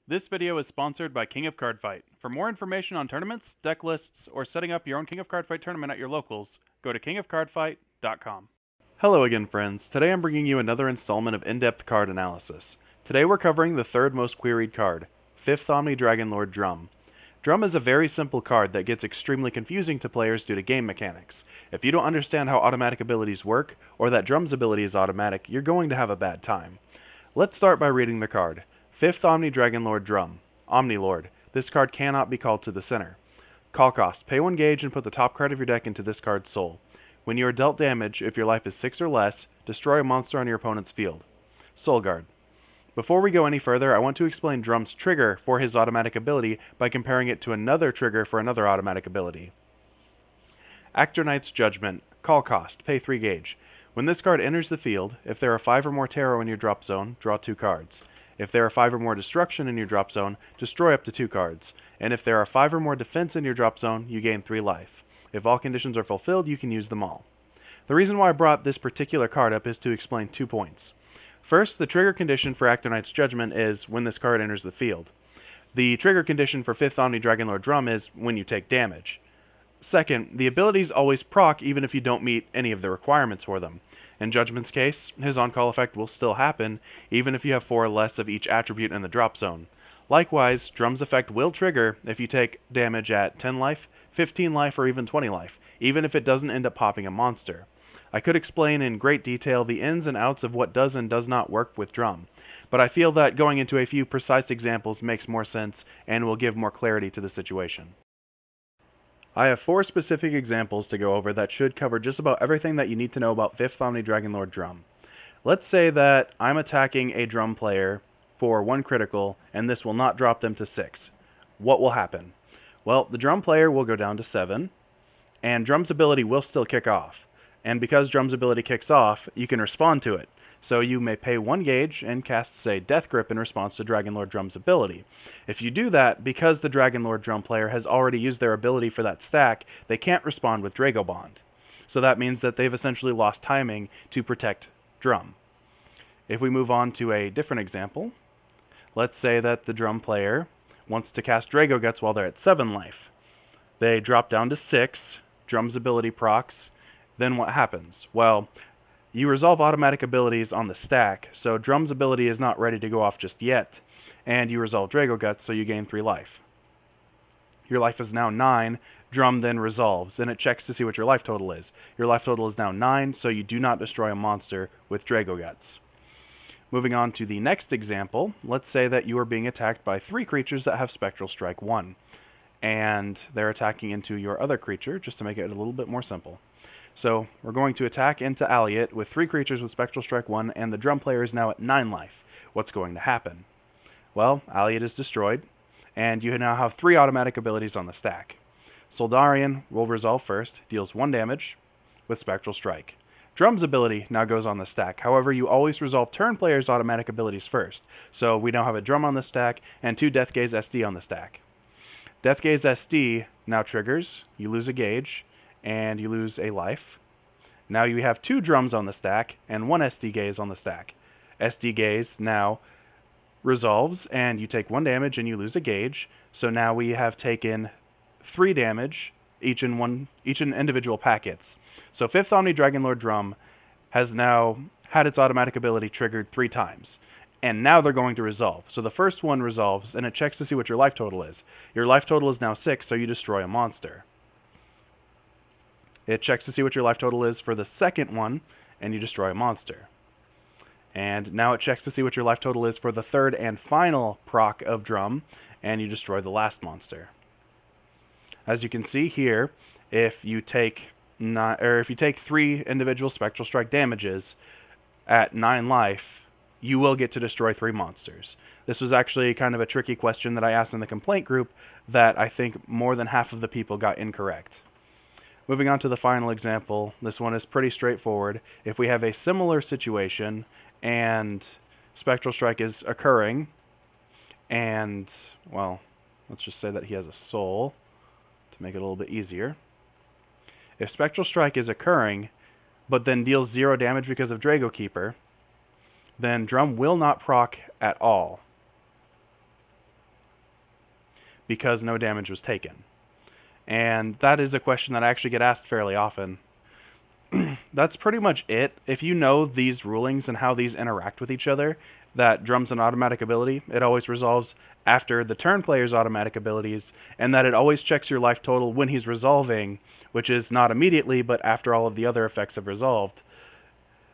This video is sponsored by King of Cardfight. For more information on tournaments, deck lists, or setting up your own King of Cardfight tournament at your locals, go to kingofcardfight.com. Hello again, friends. Today I'm bringing you another installment of in-depth card analysis. Today we're covering the third most queried card, 5th Omni Dragonlord Drum. Drum is a very simple card that gets extremely confusing to players due to game mechanics. If you don't understand how automatic abilities work, or that Drum's ability is automatic, you're going to have a bad time. Let's start by reading the card. 5th Omni Dragonlord Drum. Omni Lord. This card cannot be called to the center. Call cost. Pay 1 gauge and put the top card of your deck into this card's soul. When you are dealt damage, if your life is 6 or less, destroy a monster on your opponent's field. Soul Guard. Before we go any further, I want to explain Drum's trigger for his automatic ability by comparing it to another trigger for another automatic ability. Actor Knight's Judgment. Call cost. Pay 3 gauge. When this card enters the field, if there are 5 or more tarot in your drop zone, draw 2 cards. If there are 5 or more destruction in your drop zone, destroy up to 2 cards. And if there are 5 or more defense in your drop zone, you gain 3 life. If all conditions are fulfilled, you can use them all. The reason why I brought this particular card up is to explain 2 points. First, the trigger condition for Actor Knight's Judgment is when this card enters the field. The trigger condition for 5th Omni Dragonlord Drum is when you take damage. Second, the abilities always proc even if you don't meet any of the requirements for them. In Judgment's case, his on-call effect will still happen, even if you have 4 or less of each attribute in the drop zone. Likewise, Drum's effect will trigger if you take damage at 10 life, 15 life, or even 20 life, even if it doesn't end up popping a monster. I could explain in great detail the ins and outs of what does and does not work with Drum, but I feel that going into a few precise examples makes more sense and will give more clarity to the situation. I have 4 specific examples to go over that should cover just about everything that you need to know about 5th Omni Dragonlord Drum. Let's say that I'm attacking a Drum player for 1 critical, and this will not drop them to 6. What will happen? Well, the Drum player will go down to 7, and Drum's ability will still kick off. And because Drum's ability kicks off, you can respond to it. So you may pay 1 gauge and cast, say, Death Grip in response to Dragonlord Drum's ability. If you do that, because the Dragonlord Drum player has already used their ability for that stack, they can't respond with Drago Bond. So that means that they've essentially lost timing to protect Drum. If we move on to a different example, let's say that the Drum player wants to cast Drago Guts while they're at 7 life. They drop down to 6, Drum's ability procs. Then what happens? Well, you resolve automatic abilities on the stack, so Drum's ability is not ready to go off just yet, and you resolve Drago Guts, so you gain 3 life. Your life is now 9, Drum then resolves, and it checks to see what your life total is. Your life total is now 9, so you do not destroy a monster with Drago Guts. Moving on to the next example, let's say that you are being attacked by 3 creatures that have Spectral Strike 1, and they're attacking into your other creature, just to make it a little bit more simple. So we're going to attack into Alliot with 3 creatures with Spectral Strike 1, and the Drum player is now at 9 life. What's going to happen? Well, Alliot is destroyed, and you now have 3 automatic abilities on the stack. Soldarian will resolve first, deals 1 damage with Spectral Strike. Drum's ability now goes on the stack. However, you always resolve turn player's automatic abilities first. So we now have a Drum on the stack and 2 Death Gaze SD on the stack. Death Gaze SD now triggers, you lose a gauge, and you lose a life. Now you have 2 Drums on the stack and 1 SD Gaze on the stack. SD Gaze now resolves, and you take 1 damage and you lose a gauge. So now we have taken 3 damage, each in individual packets. So 5th Omni Dragonlord Drum has now had its automatic ability triggered 3 times. And now they're going to resolve. So the first one resolves, and it checks to see what your life total is. Your life total is now 6, so you destroy a monster. It checks to see what your life total is for the second one, and you destroy a monster. And now it checks to see what your life total is for the third and final proc of Drum, and you destroy the last monster. As you can see here, if you take 3 individual Spectral Strike damages at 9 life, you will get to destroy 3 monsters. This was actually kind of a tricky question that I asked in the complaint group that I think more than half of the people got incorrect. Moving on to the final example, this one is pretty straightforward. If we have a similar situation and Spectral Strike is occurring, and, well, let's just say that he has a soul to make it a little bit easier. If Spectral Strike is occurring, but then deals 0 damage because of Drago Keeper, then Drum will not proc at all. because no damage was taken. And that is a question that I actually get asked fairly often. That's pretty much it. If you know these rulings and how these interact with each other, that drum's an automatic ability, it always resolves after the turn player's automatic abilities, and that it always checks your life total when he's resolving, which is not immediately, but after all of the other effects have resolved,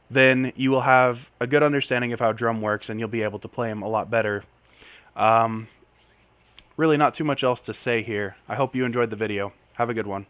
then you will have a good understanding of how drum works, and you'll be able to play him a lot better. Really not too much else to say here. I hope you enjoyed the video. Have a good one.